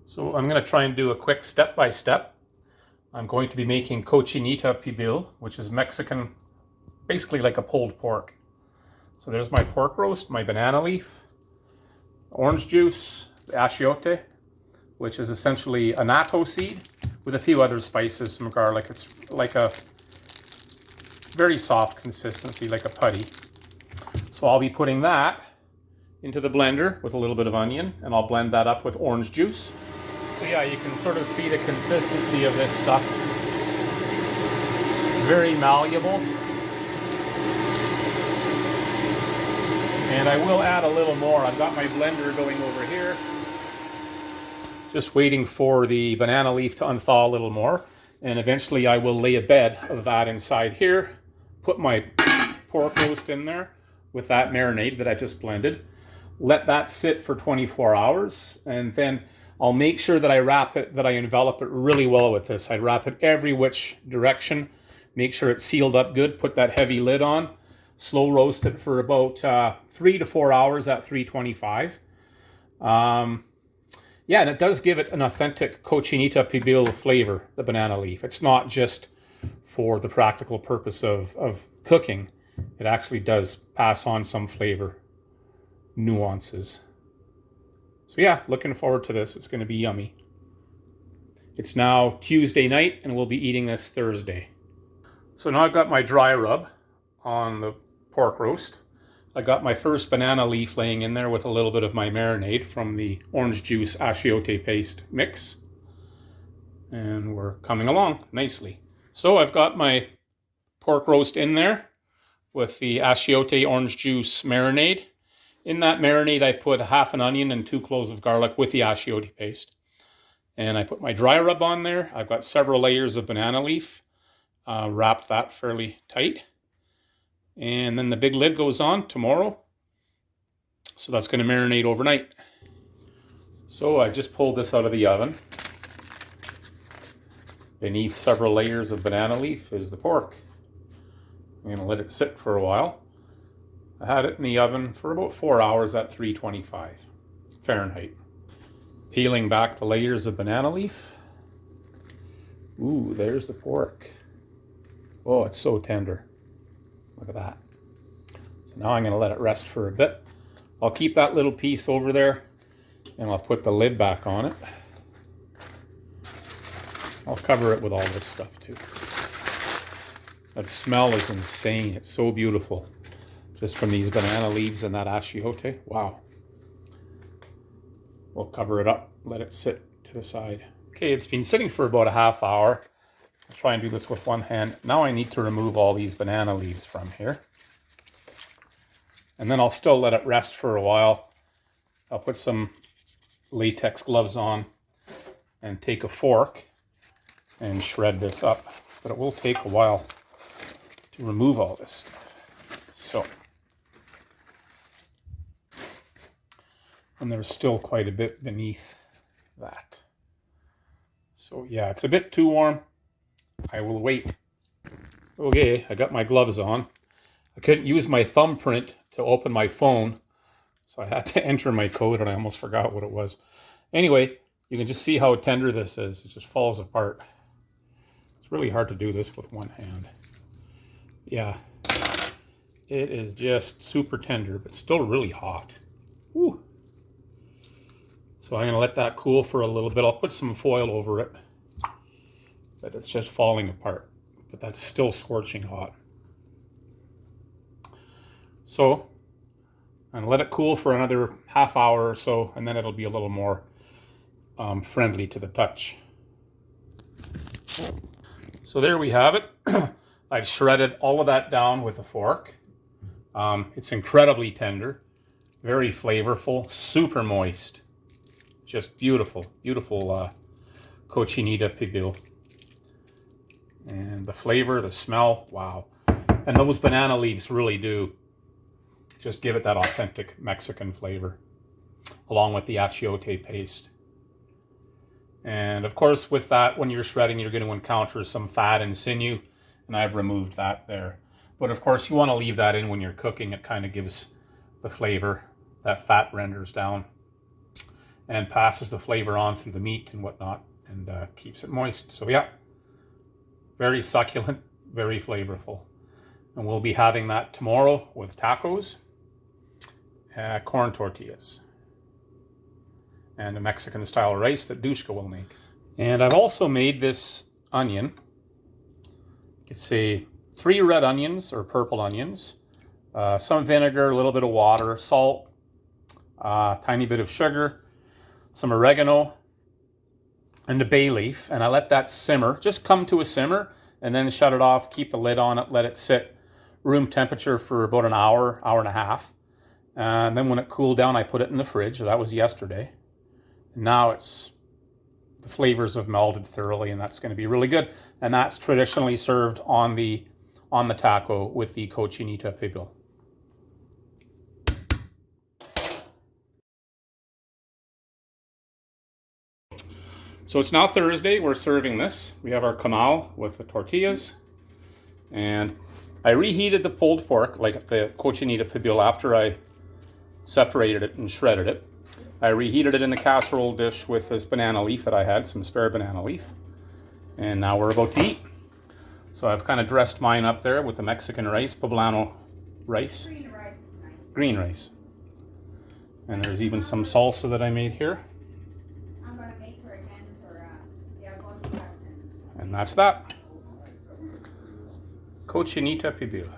So I'm going to try and do a quick step-by-step. I'm going to be making Cochinita Pibil, which is Mexican, basically like a pulled pork. So there's my pork roast, my banana leaf, orange juice, the achiote, which is essentially a natto seed with a few other spices, some garlic. It's like a very soft consistency, like a putty. So I'll be putting that into the blender with a little bit of onion, and I'll blend that up with orange juice. So yeah, you can sort of see the consistency of this stuff. It's very malleable. And I will add a little more. I've got my blender going over here. Just waiting for the banana leaf to unthaw a little more. And eventually I will lay a bed of that inside here. Put my pork roast in there with that marinade that I just blended. Let that sit for 24 hours. And then I'll make sure that I wrap it, that I envelop it really well with this. I wrap it every which direction. Make sure it's sealed up good. Put that heavy lid on. Slow roast it for about 3 to 4 hours at 325. Yeah, and it does give it an authentic Cochinita Pibil flavor, the banana leaf. It's not just for the practical purpose of cooking. It actually does pass on some flavor nuances. So yeah, looking forward to this. It's going to be yummy. It's now Tuesday night, and we'll be eating this Thursday. So now I've got my dry rub on the pork roast. I got my first banana leaf laying in there with a little bit of my marinade from the orange juice achiote paste mix. And we're coming along nicely. So I've got my pork roast in there with the achiote orange juice marinade. In that marinade, I put half an onion and 2 cloves of garlic with the achiote paste. And I put my dry rub on there. I've got several layers of banana leaf. Wrapped that fairly tight. And then the big lid goes on tomorrow. So that's going to marinate overnight. So I just pulled this out of the oven. Beneath several layers of banana leaf is the pork. I'm going to let it sit for a while. I had it in the oven for about 4 hours at 325 Fahrenheit. Peeling back the layers of banana leaf. Ooh, there's the pork. Oh, it's so tender. Look at that. So now I'm going to let it rest for a bit. I'll keep that little piece over there, and I'll put the lid back on it. I'll cover it with all this stuff too. That smell is insane. It's so beautiful. Just from these banana leaves and that achiote. Wow. We'll cover it up, let it sit to the side. Okay, it's been sitting for about a half hour. I'll try and do this with one hand. Now I need to remove all these banana leaves from here. And then I'll still let it rest for a while. I'll put some latex gloves on and take a fork and shred this up. But it will take a while to remove all this stuff. So. And there's still quite a bit beneath that. So yeah, it's a bit too warm. I will wait. Okay, I got my gloves on. I couldn't use my thumbprint to open my phone, so I had to enter my code, and I almost forgot what it was. Anyway, you can just see how tender this is. It just falls apart. It's really hard to do this with one hand. Yeah, it is just super tender, but still really hot. Woo. So I'm going to let that cool for a little bit. I'll put some foil over it. But it's just falling apart. But that's still scorching hot. So I'm going to let it cool for another half hour or so, and then it'll be a little more friendly to the touch. So there we have it. I've shredded all of that down with a fork. It's incredibly tender, very flavorful, super moist. Just beautiful, beautiful Cochinita Pibil. And the flavor, the smell, wow. And those banana leaves really do just give it that authentic Mexican flavor, along with the achiote paste. And of course, with that, when you're shredding, you're going to encounter some fat and sinew, and I've removed that there. But of course, you want to leave that in when you're cooking. It kind of gives the flavor. That fat renders down. and passes the flavor on through the meat and whatnot, and keeps it moist. So yeah, very succulent, very flavorful. And we'll be having that tomorrow with tacos, corn tortillas, and a Mexican style rice that Dushka will make. And I've also made this onion. It's 3 red onions or purple onions, some vinegar, a little bit of water, salt, tiny bit of sugar, some oregano, and a bay leaf. And I let that simmer, just come to a simmer, and then shut it off, keep the lid on it, let it sit room temperature for about an hour, hour and a half. And then when it cooled down, I put it in the fridge. That was yesterday. Now the flavors have melded thoroughly, and that's going to be really good. And that's traditionally served on the taco with the Cochinita Pibil. So it's now Thursday. We're serving this. We have our camal with the tortillas, and I reheated the pulled pork, like the Cochinita Pibil, after I separated it and shredded it. I reheated it in the casserole dish with this banana leaf that I had, some spare banana leaf. And now we're about to eat. So I've kind of dressed mine up there with the Mexican rice, poblano rice. Green rice is nice. Green rice. And there's even some salsa that I made here. I'm going to make her again for the aguacates. And that's that. Cochinita Pibil.